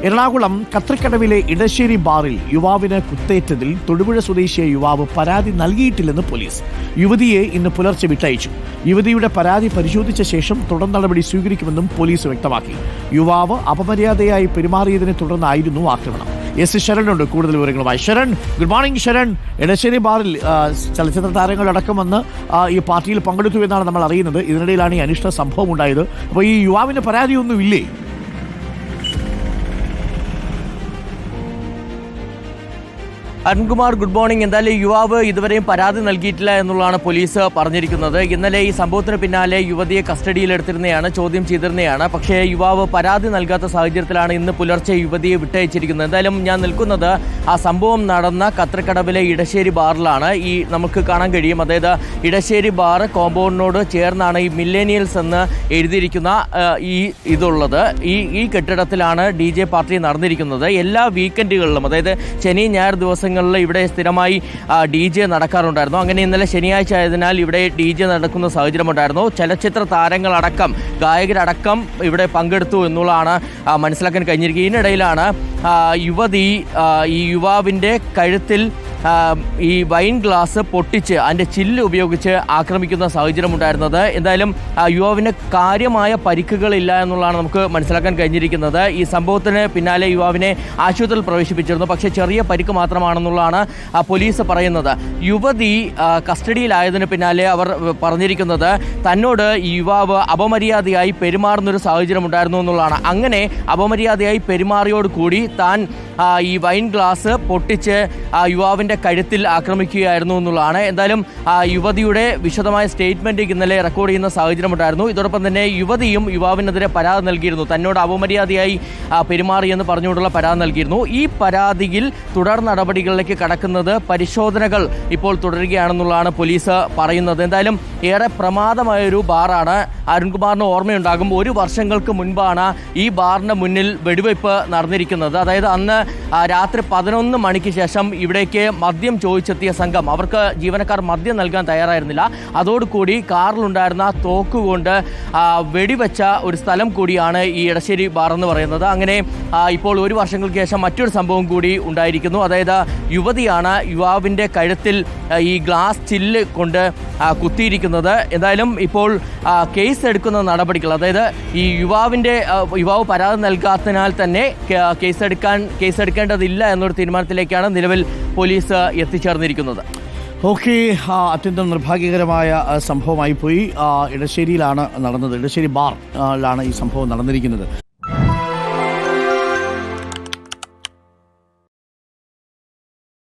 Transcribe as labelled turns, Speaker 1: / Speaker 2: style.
Speaker 1: എറണാകുളം കത്രിക്കടവിലെ ഇടശ്ശേരി ബാറിൽ യുവാവിന് കുത്തേറ്റതിൽ തൊടുപുഴ സ്വദേശിയായ യുവാവ് പരാതി നൽകിയിട്ടില്ലെന്ന് പോലീസ്. യുവതിയെ ഇന്ന് പുലർച്ചെ വിട്ടയച്ചു. യുവതിയുടെ പരാതി പരിശോധിച്ച ശേഷം തുടർ നടപടി സ്വീകരിക്കുമെന്നും പോലീസ് വ്യക്തമാക്കി. യുവാവ് അപമര്യാദയായി പെരുമാറിയതിനെ തുടർന്നായിരുന്നു ആക്രമണം. എസ് ശരൺ കൂടുതൽ വിവരങ്ങളുമായി. Sharan, good morning. ശരൺ, ഇടശ്ശേരി ബാറിൽ ചലച്ചിത്ര താരങ്ങളടക്കം വന്ന് ഈ പാർട്ടിയിൽ പങ്കെടുത്തു എന്നാണ് നമ്മൾ അറിയുന്നത്. ഇതിനിടയിലാണ് ഈ അനിഷ്ട സംഭവം ഉണ്ടായത്. അപ്പോൾ ഈ യുവാവിന് പരാതിയൊന്നുമില്ലേ?
Speaker 2: Arunkumar, good morning. എന്തായാലും യുവാവ് ഇതുവരെയും പരാതി നൽകിയിട്ടില്ല എന്നുള്ളതാണ് പോലീസ് പറഞ്ഞിരിക്കുന്നത്. ഇന്നലെ ഈ സംഭവത്തിന് പിന്നാലെ യുവതിയെ കസ്റ്റഡിയിലെടുത്തിരുന്നതാണ്, ചോദ്യം ചെയ്തിരുന്നതാണ്. പക്ഷേ യുവാവ് പരാതി നൽകാത്ത സാഹചര്യത്തിലാണ് ഇന്ന് പുലർച്ചെ യുവതിയെ വിട്ടയച്ചിരിക്കുന്നത്. എന്തായാലും ഞാൻ നിൽക്കുന്നത് ആ സംഭവം നടന്ന കത്രിക്കടവിലെ ഇടശ്ശേരി ബാറിലാണ്. ഈ നമുക്ക് കാണാൻ കഴിയും, അതായത് ഇടശ്ശേരി ബാർ കോമ്പൗണ്ടിനോട് ചേർന്നാണ് ഈ മില്ലേനിയൽസ് എന്ന് എഴുതിയിരിക്കുന്ന ഇതുള്ളത്. ഈ കെട്ടിടത്തിലാണ് DJ പാർട്ടി നടന്നിരിക്കുന്നത്. എല്ലാ വീക്കെൻഡുകളിലും, അതായത് ശനി ഞായർ ദിവസങ്ങളിൽ ഇവിടെ സ്ഥിരമായി DJ നടക്കാറുണ്ടായിരുന്നു. അങ്ങനെ ഇന്നലെ ശനിയാഴ്ച ആയതിനാൽ ഇവിടെ DJ നടക്കുന്ന സാഹചര്യമുണ്ടായിരുന്നു. ചലച്ചിത്ര താരങ്ങളടക്കം, ഗായകരടക്കം ഇവിടെ പങ്കെടുത്തു എന്നുള്ളതാണ് മനസ്സിലാക്കാൻ കഴിഞ്ഞിരിക്കുക. ഇതിനിടയിലാണ് യുവതി ഈ യുവാവിൻ്റെ കഴുത്തിൽ ഈ വൈൻ ഗ്ലാസ് പൊട്ടിച്ച് അതിൻ്റെ ചില്ല് ഉപയോഗിച്ച് ആക്രമിക്കുന്ന സാഹചര്യമുണ്ടായിരുന്നത്. എന്തായാലും യുവാവിന് കാര്യമായ പരിക്കുകളില്ല എന്നുള്ളതാണ് നമുക്ക് മനസ്സിലാക്കാൻ കഴിഞ്ഞിരിക്കുന്നത്. ഈ സംഭവത്തിന് പിന്നാലെ യുവാവിനെ ആശുപത്രിയിൽ പ്രവേശിപ്പിച്ചിരുന്നു. പക്ഷേ ചെറിയ പരിക്ക് മാത്രമാണെന്നുള്ളതാണ് പോലീസ് പറയുന്നത്. യുവതി കസ്റ്റഡിയിലായതിന് പിന്നാലെ അവർ പറഞ്ഞിരിക്കുന്നത് തന്നോട് ഈ യുവാവ് അപമര്യാദയായി പെരുമാറുന്നൊരു സാഹചര്യം ഉണ്ടായിരുന്നു എന്നുള്ളതാണ്. അങ്ങനെ അപമര്യാദയായി പെരുമാറിയോടുകൂടി താൻ ഈ വൈൻ ഗ്ലാസ് പൊട്ടിച്ച് യുവാവിൻ്റെ കഴുത്തിൽ ആക്രമിക്കുകയായിരുന്നു എന്നുള്ളതാണ്. എന്തായാലും യുവതിയുടെ വിശദമായ സ്റ്റേറ്റ്മെൻറ്റ് ഇന്നലെ റെക്കോർഡ് ചെയ്യുന്ന സാഹചര്യമുണ്ടായിരുന്നു. ഇതോടൊപ്പം തന്നെ യുവതിയും യുവാവിനെതിരെ പരാതി നൽകിയിരുന്നു. തന്നോട് അപമര്യാദയായി പെരുമാറിയെന്ന് പറഞ്ഞുകൊണ്ടുള്ള പരാതി നൽകിയിരുന്നു. ഈ പരാതിയിൽ തുടർ നടപടികളിലേക്ക് കടക്കുന്നത് പരിശോധനകൾ ഇപ്പോൾ തുടരുകയാണെന്നുള്ളതാണ് പോലീസ് പറയുന്നത്. എന്തായാലും ഏറെ പ്രമാദമായൊരു ബാറാണ്. അരുൺകുമാറിന് ഓർമ്മയുണ്ടാകും, 1 വർഷങ്ങൾക്ക് മുൻപാണ് ഈ ബാറിന് മുന്നിൽ വെടിവയ്പ് നടന്നിരിക്കുന്നത്. അതായത് അന്ന് രാത്രി 11 മണിക്ക് ശേഷം ഇവിടേക്ക് മദ്യം ചോദിച്ചെത്തിയ സംഘം, അവർക്ക് ജീവനക്കാർ മദ്യം നൽകാൻ തയ്യാറായിരുന്നില്ല. അതോടുകൂടി കാറിലുണ്ടായിരുന്ന തോക്കുകൊണ്ട് വെടിവെച്ച ഒരു സ്ഥലം കൂടിയാണ് ഈ ഇടശ്ശേരി ബാർ എന്ന് പറയുന്നത്. അങ്ങനെ ഇപ്പോൾ 1 വർഷങ്ങൾക്ക് ശേഷം മറ്റൊരു സംഭവം കൂടി ഉണ്ടായിരിക്കുന്നു. അതായത് യുവതിയാണ് യുവാവിൻ്റെ കഴുത്തിൽ ഈ ഗ്ലാസ് ചില്ല് കൊണ്ട് കുത്തിയിരിക്കുന്നത്. എന്തായാലും ഇപ്പോൾ കേസ് എടുക്കുന്ന നടപടികൾ, അതായത് ഈ യുവാവ് പരാതി നൽകാത്തതിനാൽ തന്നെ കേസെടുക്കേണ്ടതില്ല എന്നൊരു തീരുമാനത്തിലേക്കാണ് നിലവിൽ പോലീസ് എത്തിച്ചേർന്നിരിക്കുന്നത്.
Speaker 1: ഓക്കെ, അത്യന്തം നിർഭാഗ്യകരമായ സംഭവമായി പോയി. ഇടശ്ശേരിയിലാണ് നടന്നത്. ഇടശ്ശേരി ബാറിലാണ് ഈ സംഭവം നടന്നിരിക്കുന്നത്.